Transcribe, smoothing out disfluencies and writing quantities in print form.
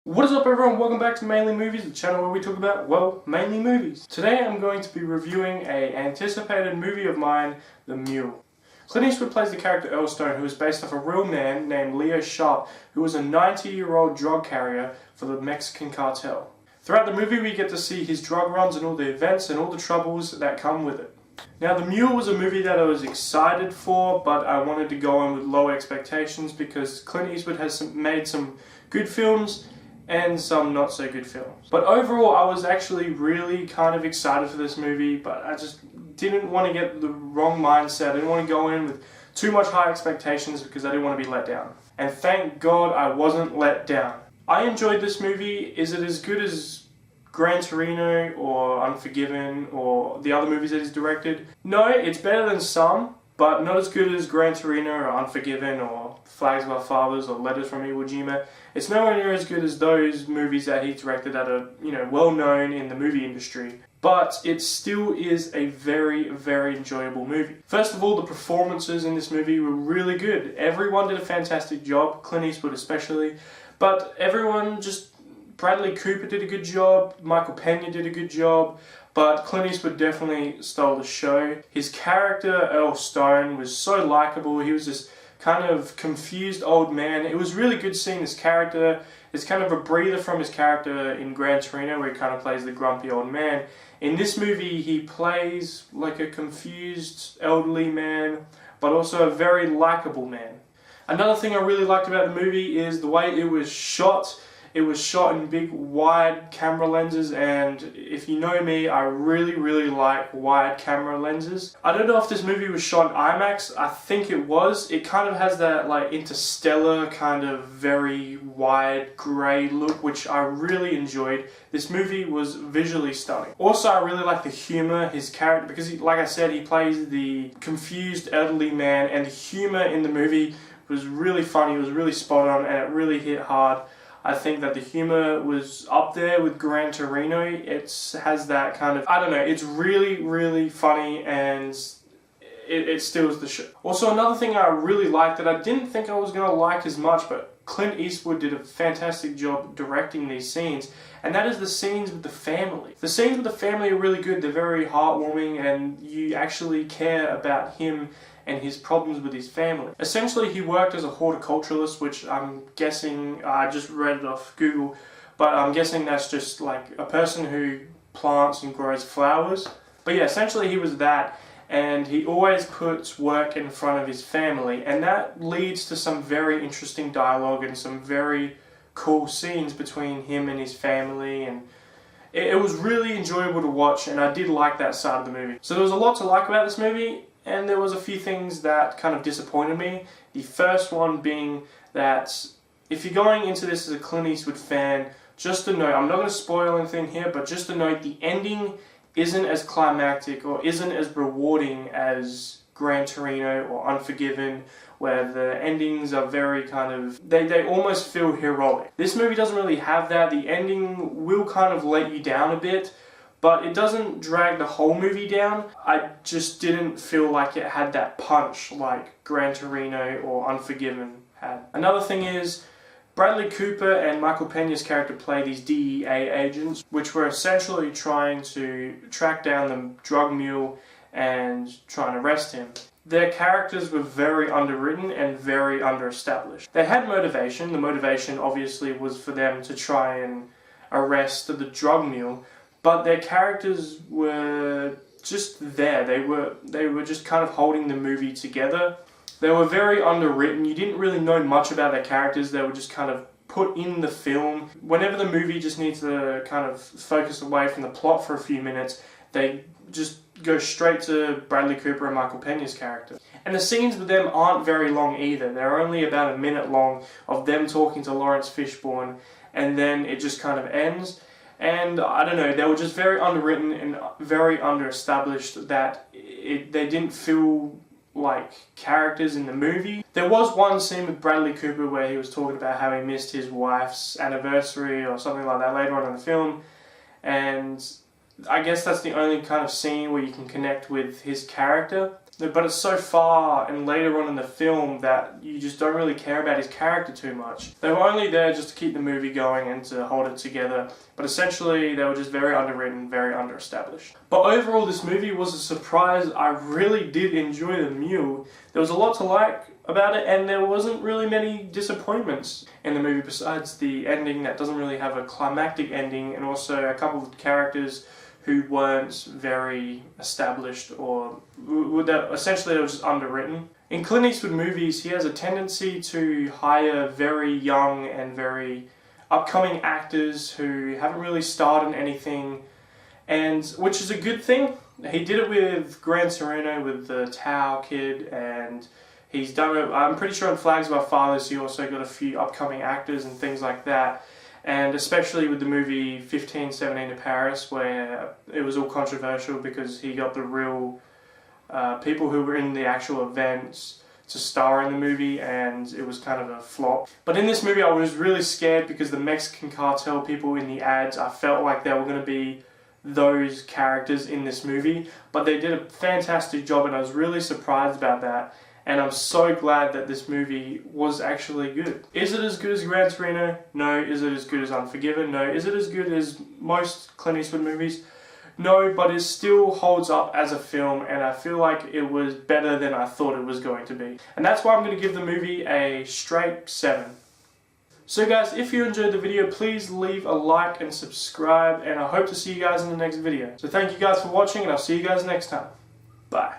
What is up everyone, welcome back to Mainly Movies, the channel where we talk about, well, mainly movies. Today I'm going to be reviewing an anticipated movie of mine, The Mule. Clint Eastwood plays the character Earl Stone, who is based off a real man named Leo Sharp, who was a 90-year-old drug carrier for the Mexican cartel. Throughout the movie we get to see his drug runs and all the events and all the troubles that come with it. Now, The Mule was a movie that I was excited for, but I wanted to go in with low expectations because Clint Eastwood has made some good films and some not so good films. But overall, I was actually really kind of excited for this movie, but I just didn't want to get the wrong mindset. I didn't want to go in with too much high expectations because I didn't want to be let down. And thank God I wasn't let down. I enjoyed this movie. Is it as good as Gran Torino or Unforgiven or the other movies that he's directed? No, it's better than some, but not as good as Gran Torino or Unforgiven or Flags of Our Fathers or Letters from Iwo Jima. It's nowhere near as good as those movies that he directed that are, well known in the movie industry. But it still is a very, very enjoyable movie. First of all, the performances in this movie were really good. Everyone did a fantastic job, Clint Eastwood especially, but everyone Bradley Cooper did a good job, Michael Pena did a good job, but Clint Eastwood definitely stole the show. His character, Earl Stone, was so likable. He was this kind of confused old man. It was really good seeing this character. It's kind of a breather from his character in Gran Torino, where he kind of plays the grumpy old man. In this movie, he plays like a confused elderly man, but also a very likable man. Another thing I really liked about the movie is the way it was shot. It was shot in big, wide camera lenses, and if you know me, I really, really like wide camera lenses. I don't know if this movie was shot in IMAX. I think it was. It kind of has that like interstellar kind of very wide grey look, which I really enjoyed. This movie was visually stunning. Also, I really like the humor, his character, because like I said, he plays the confused elderly man, and the humor in the movie was really funny. It was really spot on, and it really hit hard. I think that the humor was up there with Gran Torino. It has that kind of, I don't know, it's really, really funny, and it steals the show. Also, another thing I really liked that I didn't think I was going to like as much, but Clint Eastwood did a fantastic job directing these scenes, and that is the scenes with the family. The scenes with the family are really good. They're very heartwarming, and you actually care about him and his problems with his family. Essentially, he worked as a horticulturalist, which I'm guessing, I just read it off Google, but I'm guessing that's just like a person who plants and grows flowers. But yeah, essentially he was that, and he always puts work in front of his family, and that leads to some very interesting dialogue and some very cool scenes between him and his family, and it was really enjoyable to watch, and I did like that side of the movie. So there was a lot to like about this movie, and there was a few things that kind of disappointed me. The first one being that if you're going into this as a Clint Eastwood fan, just to note, I'm not going to spoil anything here, but just to note, the ending isn't as climactic or isn't as rewarding as Gran Torino or Unforgiven, where the endings are very kind of, they almost feel heroic. This movie doesn't really have that. The ending will kind of let you down a bit, but it doesn't drag the whole movie down. I just didn't feel like it had that punch like Gran Torino or Unforgiven had. Another thing is, Bradley Cooper and Michael Pena's character play these DEA agents, which were essentially trying to track down the drug mule and try and arrest him. Their characters were very underwritten and very underestablished. They had motivation. The motivation obviously was for them to try and arrest the drug mule, but their characters were just there. They were just kind of holding the movie together. They were very underwritten. You didn't really know much about their characters. They were just kind of put in the film. Whenever the movie just needs to kind of focus away from the plot for a few minutes, they just go straight to Bradley Cooper and Michael Pena's character. And the scenes with them aren't very long either. They're only about a minute long of them talking to Lawrence Fishburne, and then it just kind of ends. And I don't know, they were just very underwritten and very underestablished that they didn't feel like characters in the movie. There was one scene with Bradley Cooper where he was talking about how he missed his wife's anniversary or something like that later on in the film, and I guess that's the only kind of scene where you can connect with his character. But it's so far and later on in the film that you just don't really care about his character too much. They were only there just to keep the movie going and to hold it together, but essentially they were just very underwritten, very underestablished. But overall this movie was a surprise. I really did enjoy The Mule. There was a lot to like about it, and there wasn't really many disappointments in the movie besides the ending that doesn't really have a climactic ending, and also a couple of characters who weren't very established, or essentially they were just underwritten. In Clint Eastwood movies, he has a tendency to hire very young and very upcoming actors who haven't really starred in anything, and which is a good thing. He did it with Gran Torino with the Tao Kid, and he's done it, I'm pretty sure in Flags of Our Fathers he also got a few upcoming actors and things like that. And especially with the movie 15/17 to Paris, where it was all controversial because he got the real people who were in the actual events to star in the movie, and it was kind of a flop. But in this movie I was really scared because the Mexican cartel people in the ads, I felt like they were going to be those characters in this movie. But they did a fantastic job, and I was really surprised about that. And I'm so glad that this movie was actually good. Is it as good as Gran Torino? No. Is it as good as Unforgiven? No. Is it as good as most Clint Eastwood movies? No, but it still holds up as a film, and I feel like it was better than I thought it was going to be. And that's why I'm going to give the movie a straight 7. So guys, if you enjoyed the video, please leave a like and subscribe, and I hope to see you guys in the next video. So thank you guys for watching, and I'll see you guys next time. Bye.